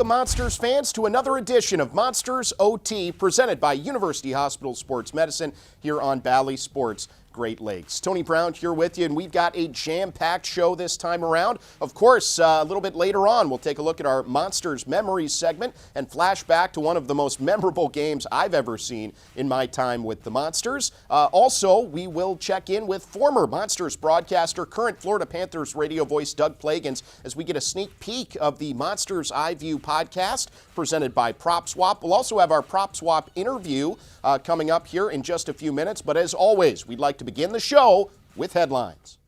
Welcome, Monsters fans, to another edition of Monsters OT, presented by University Hospital Sports Medicine here on Bally Sports Great Lakes. Tony Brown here with you, and we've got a jam-packed show this time around. Of course, a little bit later on, we'll take a look at our Monsters Memories segment and flash back to one of the most memorable games I've ever seen in my time with the Monsters. Also, we will check in with former Monsters broadcaster, current Florida Panthers radio voice Doug Plagans, as we get a sneak peek of the Monsters iView podcast presented by Prop Swap. We'll also have our Prop Swap interview coming up here in just a few minutes, but as always, we'd like to begin the show with headlines.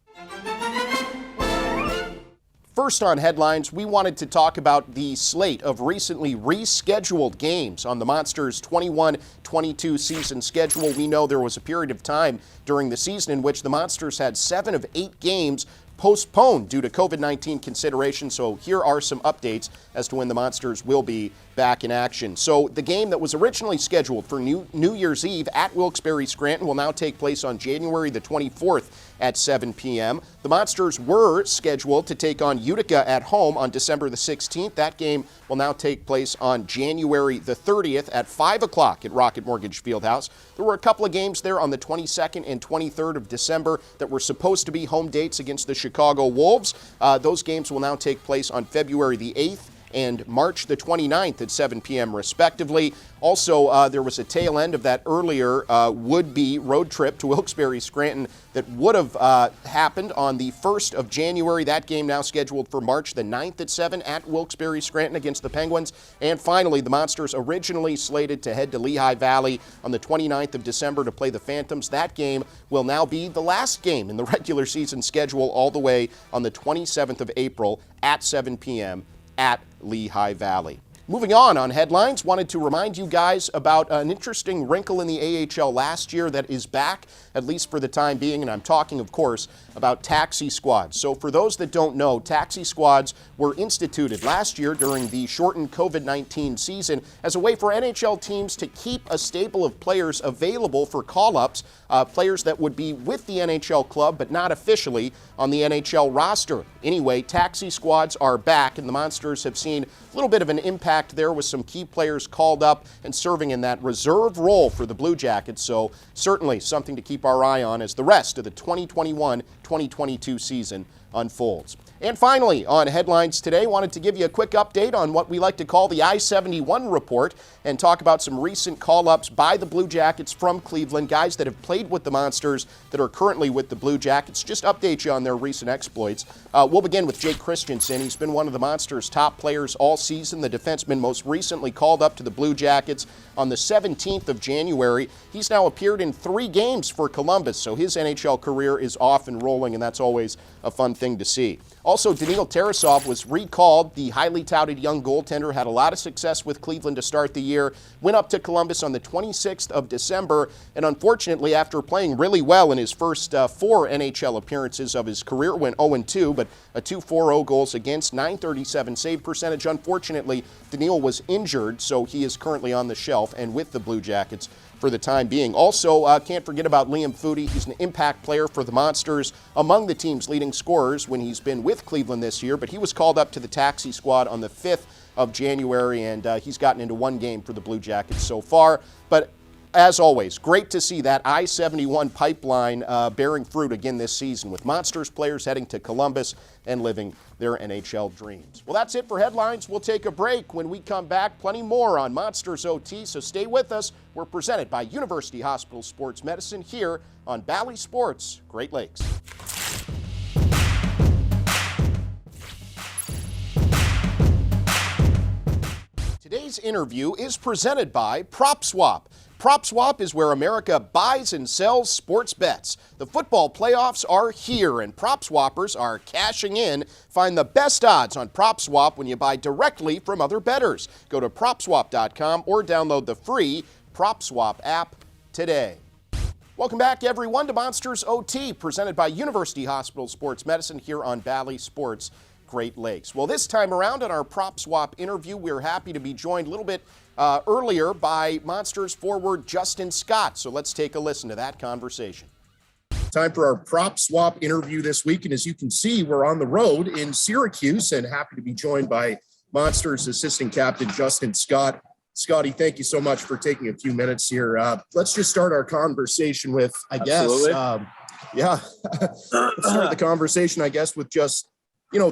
First on headlines, we wanted to talk about the slate of recently rescheduled games on the Monsters 21-22 season schedule. We know there was a period of time during the season in which the Monsters had 7 of 8 games postponed due to COVID-19 considerations. So here are some updates as to when the Monsters will be back in action. So the game that was originally scheduled for New Year's Eve at Wilkes-Barre Scranton will now take place on January the 24th at 7 p.m. The Monsters were scheduled to take on Utica at home on December the 16th. That game will now take place on January the 30th at 5 o'clock at Rocket Mortgage Fieldhouse. There were a couple of games there on the 22nd and 23rd of December that were supposed to be home dates against the Chicago Wolves. Those games will now take place on February the 8th and March the 29th at 7 p.m. respectively. Also, there was a tail end of that earlier would-be road trip to Wilkes-Barre Scranton that would have happened on the 1st of January. That game now scheduled for March the 9th at 7 at Wilkes-Barre Scranton against the Penguins. And finally, the Monsters originally slated to head to Lehigh Valley on the 29th of December to play the Phantoms. That game will now be the last game in the regular season schedule all the way on the 27th of April at 7 p.m. at Lehigh Valley. Moving on headlines, wanted to remind you guys about an interesting wrinkle in the AHL last year that is back, at least for the time being, and I'm talking, of course, about taxi squads. So for those that don't know, taxi squads were instituted last year during the shortened COVID-19 season as a way for NHL teams to keep a stable of players available for call-ups, players that would be with the NHL club but not officially on the NHL roster. Anyway, taxi squads are back, and the Monsters have seen a little bit of an impact there with some key players called up and serving in that reserve role for the Blue Jackets. So certainly something to keep our eye on as the rest of the 2021-2022 season unfolds. And finally, on headlines today, wanted to give you a quick update on what we like to call the I-71 report and talk about some recent call-ups by the Blue Jackets from Cleveland, guys that have played with the Monsters that are currently with the Blue Jackets. Just update you on their recent exploits. We'll begin with Jake Christensen. He's been one of the Monsters' top players all season. The defenseman most recently called up to the Blue Jackets on the 17th of January. He's now appeared in 3 games for Columbus, so his NHL career is off and rolling, and that's always a fun thing to see. Also, Daniil Tarasov was recalled. The highly touted young goaltender had a lot of success with Cleveland to start the year, went up to Columbus on the 26th of December, and unfortunately, after playing really well in his first 4 NHL appearances of his career, went 0-2, but a 2.40 goals against, .937 save percentage. Unfortunately, Daniil was injured, so he is currently on the shelf and with the Blue Jackets for the time being. Also, can't forget about Liam Foudy. He's an impact player for the Monsters, among the team's leading scorers when he's been with Cleveland this year, but he was called up to the taxi squad on the 5th of January, and he's gotten into 1 game for the Blue Jackets so far. But as always, great to see that I-71 pipeline bearing fruit again this season, with Monsters players heading to Columbus and living their NHL dreams. Well, that's it for headlines. We'll take a break. When we come back, plenty more on Monsters OT, so stay with us. We're presented by University Hospital Sports Medicine here on Bally Sports Great Lakes. Today's interview is presented by Prop Swap. Prop Swap is where America buys and sells sports bets. The football playoffs are here, and Prop Swappers are cashing in. Find the best odds on Prop Swap when you buy directly from other bettors. Go to PropSwap.com or download the free Prop Swap app today. Welcome back, everyone, to Monsters OT, presented by University Hospital Sports Medicine here on Bally Sports Great Lakes. Well, this time around on our Prop Swap interview, we're happy to be joined a little bit earlier by Monsters forward Justin Scott. So let's take a listen to that conversation. Time for our Prop Swap interview this week. And as you can see, we're on the road in Syracuse and happy to be joined by Monsters assistant captain Justin Scott. Scotty, thank you so much for taking a few minutes here. Let's just start our conversation with, let's start the conversation, with just,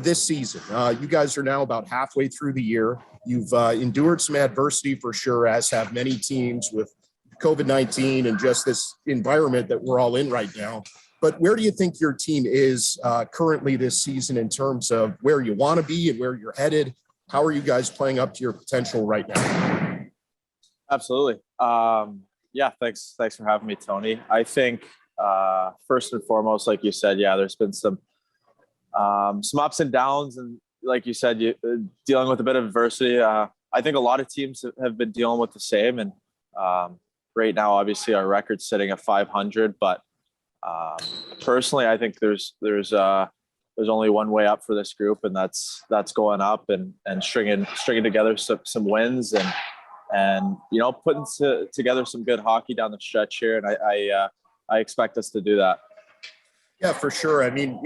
this season. You guys are now about halfway through the year. You've endured some adversity for sure, as have many teams with COVID-19 and just this environment that we're all in right now. But where do you think your team is currently this season in terms of where you want to be and where you're headed? How are you guys playing up to your potential right now? Absolutely. Thanks for having me, Tony. I think first and foremost, like you said, there's been some ups and downs, and like you said, dealing with a bit of adversity. I think a lot of teams have been dealing with the same, and right now, obviously, our record's sitting at 500. But personally, I think there's only one way up for this group, and that's going up and stringing together some wins and putting together some good hockey down the stretch here. And I expect us to do that. Yeah, for sure. I mean,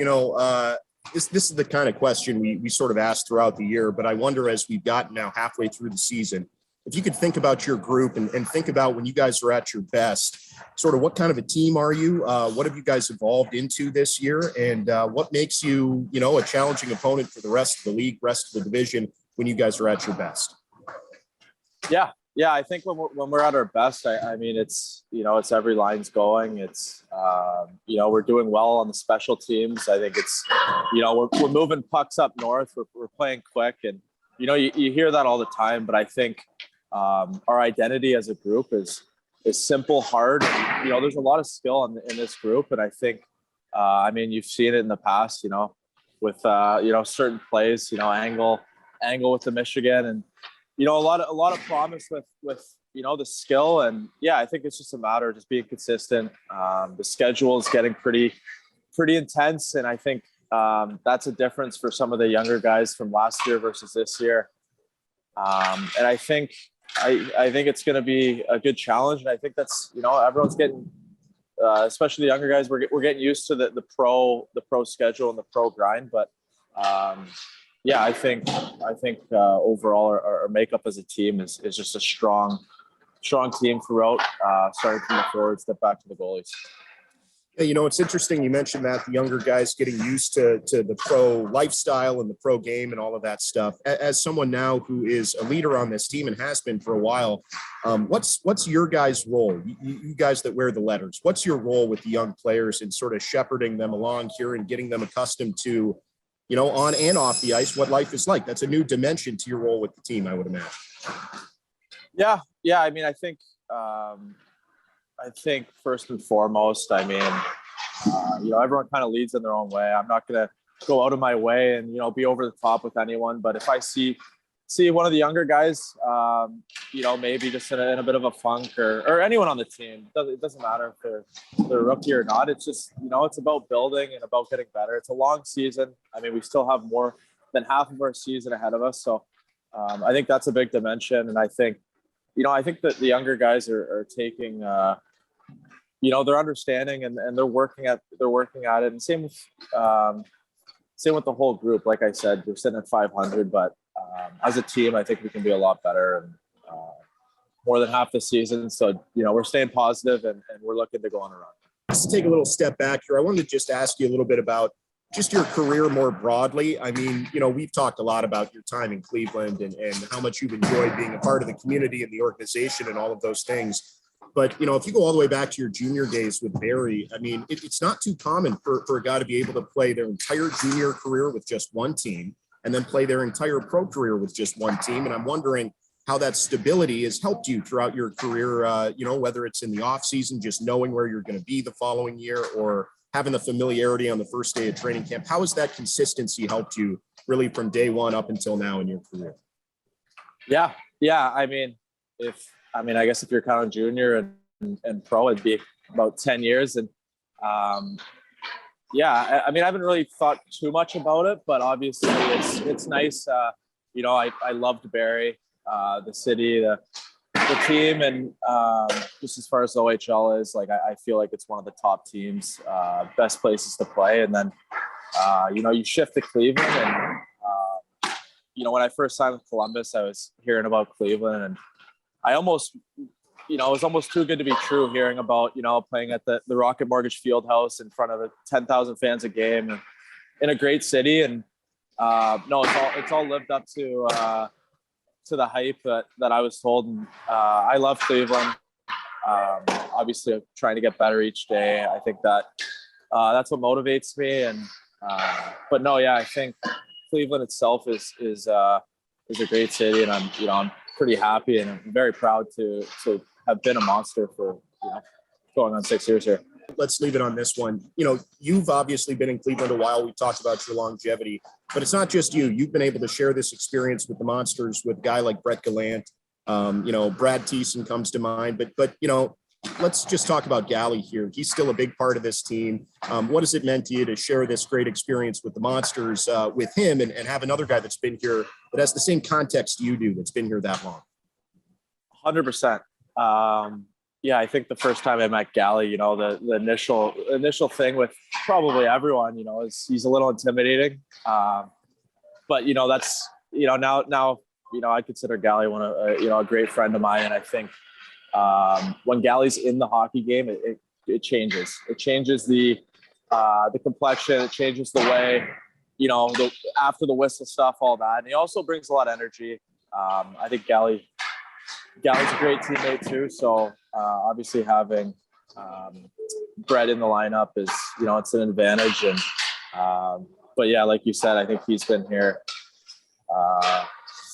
this is the kind of question we sort of asked throughout the year, but I wonder, as we've gotten now halfway through the season, if you could think about your group and think about when you guys are at your best, sort of what kind of a team are you? What have you guys evolved into this year? And what makes you, a challenging opponent for the rest of the league, rest of the division when you guys are at your best? Yeah. I think when we're at our best, I mean, it's every line's going. It's, we're doing well on the special teams. I think it's, we're moving pucks up north. We're playing quick, and, you hear that all the time, but I think our identity as a group is simple, hard. And, there's a lot of skill in this group. And I think, you've seen it in the past, with, certain plays, angle with the Michigan, and, a lot of promise with the skill. And I think it's just a matter of just being consistent. The schedule is getting pretty intense, and I think that's a difference for some of the younger guys from last year versus this year. And I think it's going to be a good challenge, and I think that's everyone's getting, especially the younger guys, we're getting used to the pro schedule and the pro grind, but. I think overall our makeup as a team is just a strong team throughout, starting from the forwards, step back to the goalies. Yeah, it's interesting you mentioned that the younger guys getting used to the pro lifestyle and the pro game and all of that stuff. As someone now who is a leader on this team and has been for a while, what's your guys' role? You guys that wear the letters, what's your role with the young players in sort of shepherding them along here and getting them accustomed to, on and off the ice, what life is like? That's a new dimension to your role with the team, I would imagine. Yeah. I mean, I think first and foremost, everyone kind of leads in their own way. I'm not going to go out of my way and, be over the top with anyone. But if I see one of the younger guys, maybe just in a bit of a funk, or anyone on the team, it doesn't matter if they're a rookie or not. It's just, it's about building and about getting better. It's a long season. I mean, we still have more than half of our season ahead of us. So I think that's a big dimension. And I think that the younger guys are taking, they're understanding and they're working at it. And same with the whole group. Like I said, we're sitting at 500, but as a team, I think we can be a lot better, and more than half the season. So, we're staying positive and we're looking to go on a run. Let's take a little step back here. I wanted to just ask you a little bit about just your career more broadly. I mean, we've talked a lot about your time in Cleveland and how much you've enjoyed being a part of the community and the organization and all of those things. But, if you go all the way back to your junior days with Barrie, I mean, it's not too common for a guy to be able to play their entire junior career with just one team and then play their entire pro career with just one team. And I'm wondering how that stability has helped you throughout your career, whether it's in the off season, just knowing where you're going to be the following year, or having the familiarity on the first day of training camp. How has that consistency helped you really from day one up until now in your career? Yeah. I mean, I guess if you're counting junior and pro, it'd be about 10 years. And I haven't really thought too much about it, but obviously it's nice. I loved Barrie, the city, the team, and just as far as the OHL is, like I feel like it's one of the top teams, best places to play. And then you shift to Cleveland, and when I first signed with Columbus, I was hearing about Cleveland, and I almost, it was almost too good to be true, hearing about, playing at the Rocket Mortgage Fieldhouse in front of 10,000 fans a game and in a great city. And no, it's all lived up to the hype that I was told. And I love Cleveland. Obviously, I'm trying to get better each day. I think that that's what motivates me. And but no, yeah, I think Cleveland itself is a great city, and I'm pretty happy, and I'm very proud to have been a Monster for going on 6 years here. Let's leave it on this one. You've obviously been in Cleveland a while. We talked about your longevity, but it's not just you. You've been able to share this experience with the Monsters with a guy like Brett Gallant. Brad Thiessen comes to mind, but let's just talk about Gally here. He's still a big part of this team. What has it meant to you to share this great experience with the Monsters with him and have another guy that's been here that has the same context you do, that's been here that long? 100%. Yeah, I think the first time I met Gally, the initial thing with probably everyone, is he's a little intimidating. But that's now I consider Gally a great friend of mine, and I think when Gally's in the hockey game, it changes. It changes the complexion. It changes the way, after the whistle stuff, all that. And he also brings a lot of energy. I think Gally's a great teammate too. So obviously having Brett in the lineup is, it's an advantage. And but yeah, like you said, I think he's been here.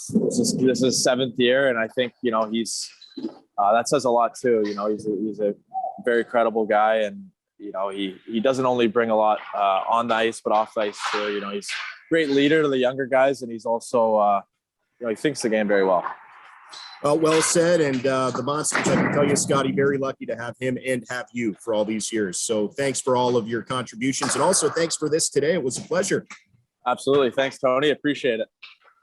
This is his 7th year, and I think he's that says a lot too. He's a very credible guy, and he doesn't only bring a lot on the ice but off the ice too. He's a great leader to the younger guys, and he's also he thinks the game very well. Well said. And the Monsters, I can tell you, Scotty, very lucky to have him and have you for all these years. So thanks for all of your contributions, and also thanks for this today. It was a pleasure. Absolutely. Thanks, Tony. Appreciate it.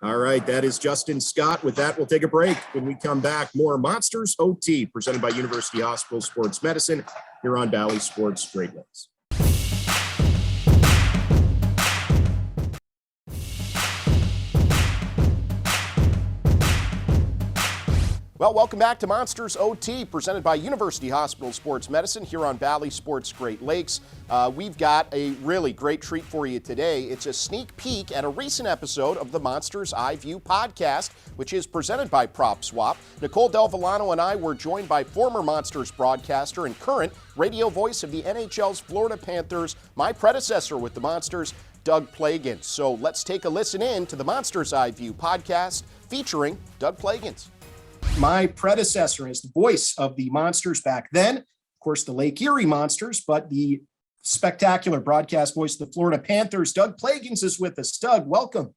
All right, that is Justin Scott. With that, we'll take a break. When we come back, more Monsters OT presented by University Hospital Sports Medicine here on Valley Sports Great Lakes. Well, welcome back to Monsters OT, presented by University Hospital Sports Medicine here on Valley Sports Great Lakes. We've got a really great treat for you today. It's a sneak peek at a recent episode of the Monsters Eye View podcast, which is presented by Prop Swap. Nicole Del Villano and I were joined by former Monsters broadcaster and current radio voice of the NHL's Florida Panthers, my predecessor with the Monsters, Doug Plagans. So let's take a listen in to the Monsters Eye View podcast featuring Doug Plagans. My predecessor is the voice of the Monsters back then, of course, the Lake Erie Monsters, but the spectacular broadcast voice of the Florida Panthers, Doug Plagans, is with us. Doug, welcome.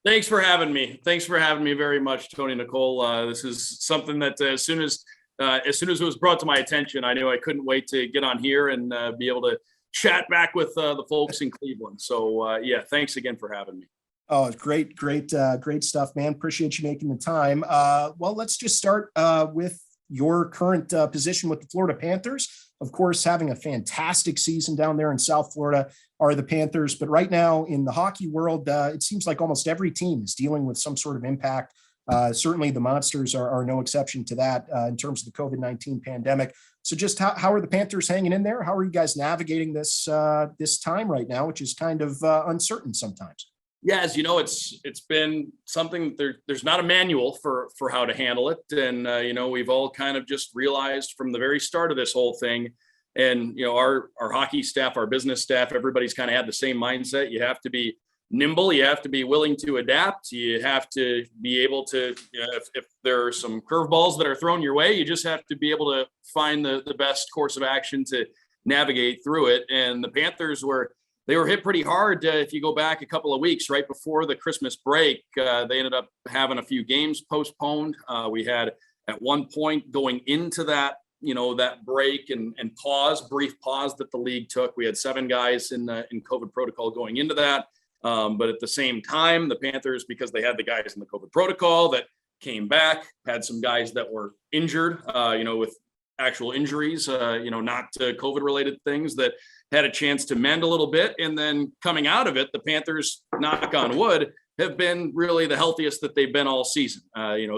Thanks for having me. Thanks for having me very much, Tony, Nicole. This is something that as soon as it was brought to my attention, I knew I couldn't wait to get on here and be able to chat back with the folks in Cleveland. So yeah, thanks again for having me. Oh, great stuff, man. Appreciate you making the time. Well, let's just start with your current position with the Florida Panthers. Of course, having a fantastic season down there in South Florida are the Panthers. But right now in the hockey world, it seems like almost every team is dealing with some sort of impact. Certainly the Monsters are no exception to that in terms of the COVID-19 pandemic. So just how are the Panthers hanging in there? How are you guys navigating this time right now, which is kind of uncertain sometimes? Yeah, as you know, it's been something there's not a manual for how to handle it. And, we've all kind of just realized from the very start of this whole thing, and, our hockey staff, our business staff, everybody's kind of had the same mindset. You have to be nimble. You have to be willing to adapt. You have to be able to, if there are some curveballs that are thrown your way, you just have to be able to find the best course of action to navigate through it. And the Panthers were hit pretty hard. If you go back a couple of weeks right before the Christmas break, they ended up having a few games postponed. We had at one point going into that, that break and brief pause that the league took. We had 7 guys in COVID protocol going into that. But at the same time, the Panthers, because they had the guys in the COVID protocol that came back, had some guys that were injured, with actual injuries, not COVID related things, that had a chance to mend a little bit. And then coming out of it, the Panthers, knock on wood, have been really the healthiest that they've been all season,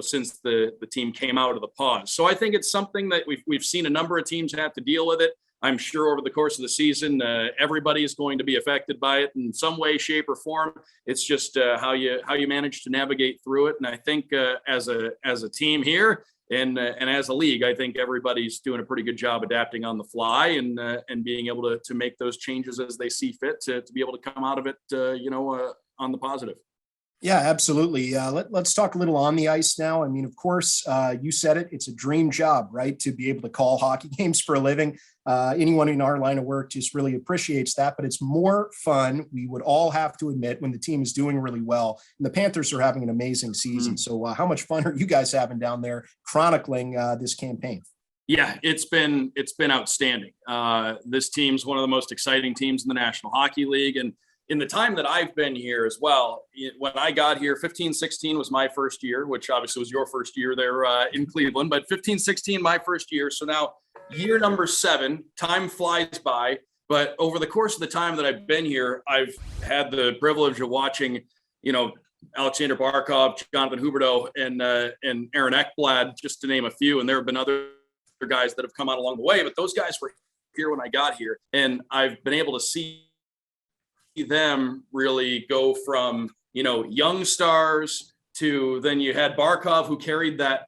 since the team came out of the pause. So I think it's something that we've seen a number of teams have to deal with it. I'm sure over the course of the season, everybody is going to be affected by it in some way, shape, or form. It's just how you manage to navigate through it. And I think as a team here and as a league, I think everybody's doing a pretty good job adapting on the fly and being able to make those changes as they see fit to be able to come out of it, on the positive. Yeah, absolutely. Let's talk a little on the ice now. I mean, of course, you said it. It's a dream job, right? To be able to call hockey games for a living. Anyone in our line of work just really appreciates that. But it's more fun, we would all have to admit, when the team is doing really well. And the Panthers are having an amazing season. So how much fun are you guys having down there chronicling this campaign? Yeah, it's been outstanding. This team's one of the most exciting teams in the National Hockey League. And in the time that I've been here as well, when I got here, 15-16 was my first year, which obviously was your first year there in Cleveland, but 15-16, my first year. So now year number 7, time flies by. But over the course of the time that I've been here, I've had the privilege of watching, Alexander Barkov, Jonathan Huberdeau, and Aaron Ekblad, just to name a few. And there have been other guys that have come out along the way, but those guys were here when I got here. And I've been able to see them really go from young stars to then you had Barkov, who carried that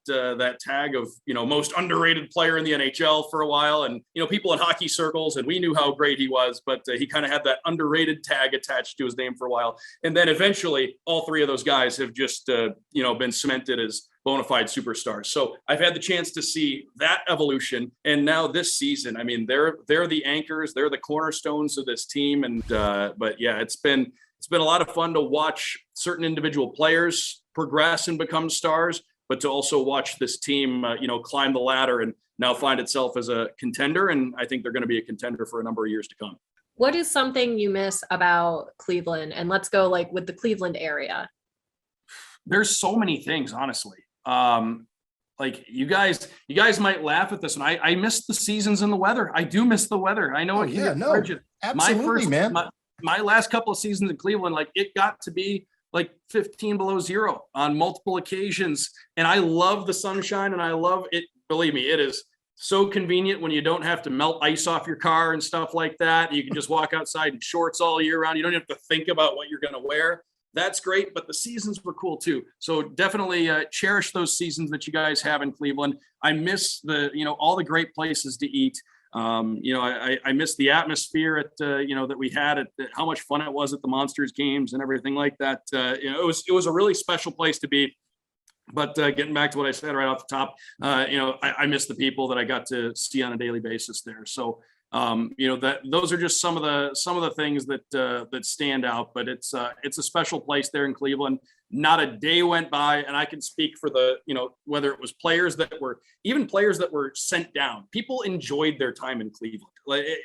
tag of most underrated player in the NHL for a while, and people in hockey circles, and we knew how great he was, but he kind of had that underrated tag attached to his name for a while, and then eventually all three of those guys have just been cemented as bona fide superstars. So I've had the chance to see that evolution. And now this season, I mean, they're the anchors, they're the cornerstones of this team. And, but yeah, it's been a lot of fun to watch certain individual players progress and become stars, but to also watch this team, climb the ladder and now find itself as a contender. And I think they're going to be a contender for a number of years to come. What is something you miss about Cleveland? And let's go with the Cleveland area. There's so many things, honestly. You guys might laugh at this, and I miss the seasons and the weather. I do miss the weather. I know. Absolutely, man. My last couple of seasons in Cleveland, it got to be 15 below zero on multiple occasions. And I love the sunshine and I love it. Believe me, it is so convenient when you don't have to melt ice off your car and stuff like that. You can just walk outside in shorts all year round. You don't have to think about what you're going to wear. That's great, but the seasons were cool too. So definitely cherish those seasons that you guys have in Cleveland. I miss all the great places to eat. I miss the atmosphere at that we had at how much fun it was at the Monsters games and everything like that. It was a really special place to be. But getting back to what I said right off the top, I miss the people that I got to see on a daily basis there. So that those are just some of the things that stand out. But it's a special place there in Cleveland. Not a day went by, and I can speak for whether it was players that were sent down. People enjoyed their time in Cleveland.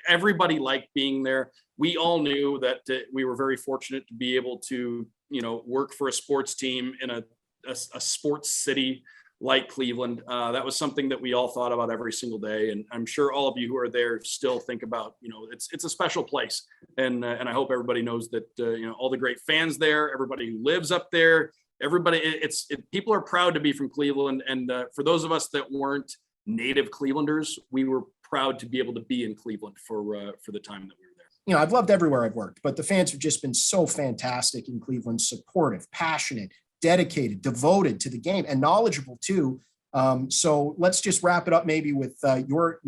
Everybody liked being there. We all knew that we were very fortunate to be able to work for a sports team in a sports city like Cleveland. That was something that we all thought about every single day. And I'm sure all of you who are there still think about, it's a special place. And I hope everybody knows that, all the great fans there, everybody who lives up there, people are proud to be from Cleveland. And for those of us that weren't native Clevelanders, we were proud to be able to be in Cleveland for the time that we were there. I've loved everywhere I've worked, but the fans have just been so fantastic in Cleveland, supportive, passionate, dedicated, devoted to the game, and knowledgeable too. So let's just wrap it up maybe with your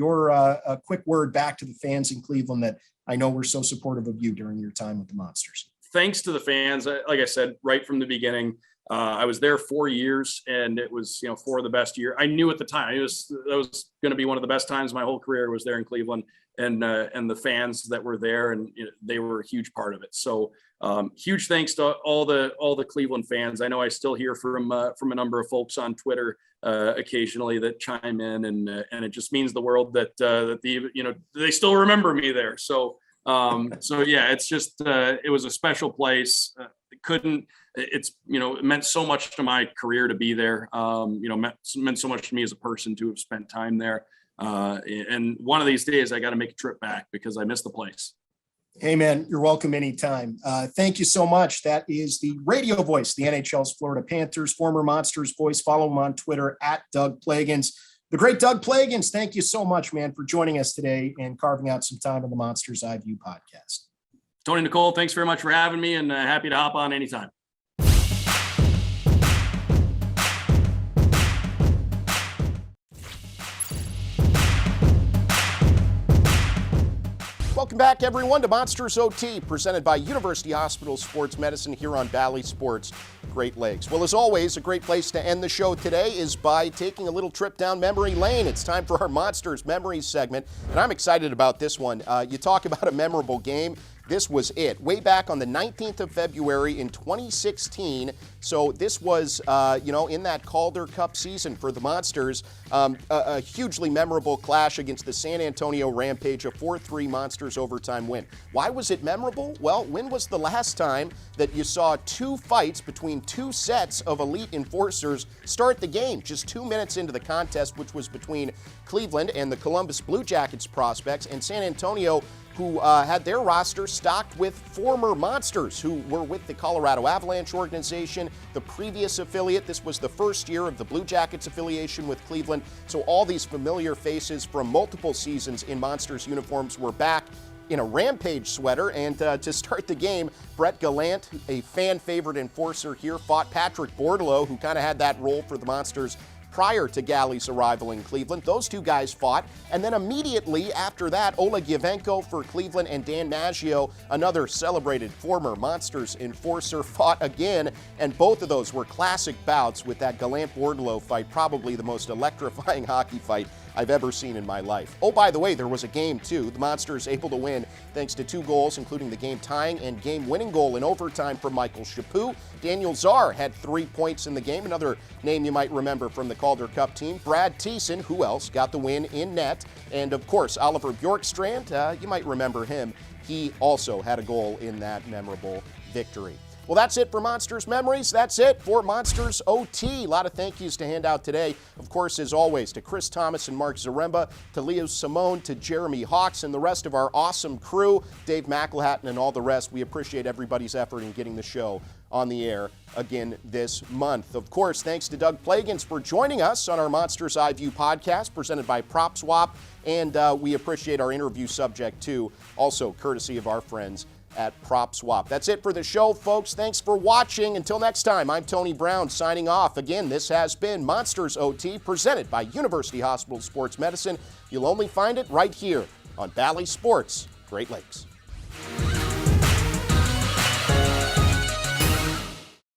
quick word back to the fans in Cleveland that I know were so supportive of you during your time with the Monsters. Thanks to the fans. Like I said, right from the beginning, I was there 4 years, and it was, 4 of the best year. I knew at the time that was going to be one of the best times of my whole career was there in Cleveland, and the fans that were there, and they were a huge part of it. So huge thanks to all the Cleveland fans. I know I still hear from a number of folks on Twitter occasionally that chime in, and it just means the world that they still remember me there. So yeah, it's just it was a special place. It meant so much to my career to be there. Meant so much to me as a person to have spent time there. And one of these days I got to make a trip back because I miss the place. Hey, man, you're welcome anytime. Thank you so much. That is the radio voice, the NHL's Florida Panthers, former Monsters voice. Follow him on Twitter at Doug Plagans. The great Doug Plagans, thank you so much, man, for joining us today and carving out some time on the Monsters Eye View podcast. Tony, Nicole, thanks very much for having me, and happy to hop on anytime. Welcome back, everyone, to Monsters OT, presented by University Hospital Sports Medicine here on Valley Sports Great Lakes. Well, as always, a great place to end the show today is by taking a little trip down memory lane. It's time for our Monsters Memories segment, and I'm excited about this one. You talk about a memorable game. This was it. Way back on the 19th of February in 2016. So this was, in that Calder Cup season for the Monsters, a hugely memorable clash against the San Antonio Rampage, a 4-3 Monsters overtime win. Why was it memorable? Well, when was the last time that you saw two fights between two sets of elite enforcers start the game? Just 2 minutes into the contest, which was between Cleveland and the Columbus Blue Jackets prospects, and San Antonio, who had their roster stocked with former Monsters who were with the Colorado Avalanche organization, the previous affiliate. This was the first year of the Blue Jackets affiliation with Cleveland. So all these familiar faces from multiple seasons in Monsters uniforms were back in a Rampage sweater. And to start the game, Brett Gallant, a fan favorite enforcer here, fought Patrick Bordelot, who kind of had that role for the Monsters prior to Galley's arrival in Cleveland. Those two guys fought, and then immediately after that, Oleg Yavenko for Cleveland and Dan Maggio, another celebrated former Monsters enforcer, fought again, and both of those were classic bouts with that Gallant-Bordelot fight, probably the most electrifying hockey fight I've ever seen in my life. Oh, by the way, there was a game too. The Monsters able to win thanks to 2 goals, including the game-tying and game-winning goal in overtime from Michael Chaput. Daniel Czar had 3 points in the game. Another name you might remember from the Calder Cup team. Brad Thiessen, who else, got the win in net. And of course, Oliver Bjorkstrand, you might remember him. He also had a goal in that memorable victory. Well, that's it for Monsters Memories. That's it for Monsters OT. A lot of thank yous to hand out today. Of course, as always, to Chris Thomas and Mark Zaremba, to Leo Simone, to Jeremy Hawks, and the rest of our awesome crew, Dave McElhatton and all the rest. We appreciate everybody's effort in getting the show on the air again this month. Of course, thanks to Doug Plagans for joining us on our Monsters Eye View podcast presented by Prop Swap. And we appreciate our interview subject, too, also courtesy of our friends at Prop Swap. That's it for the show, folks. Thanks for watching. Until next time, I'm Tony Brown signing off. Again, this has been Monsters OT presented by University Hospital Sports Medicine. You'll only find it right here on Valley Sports Great Lakes.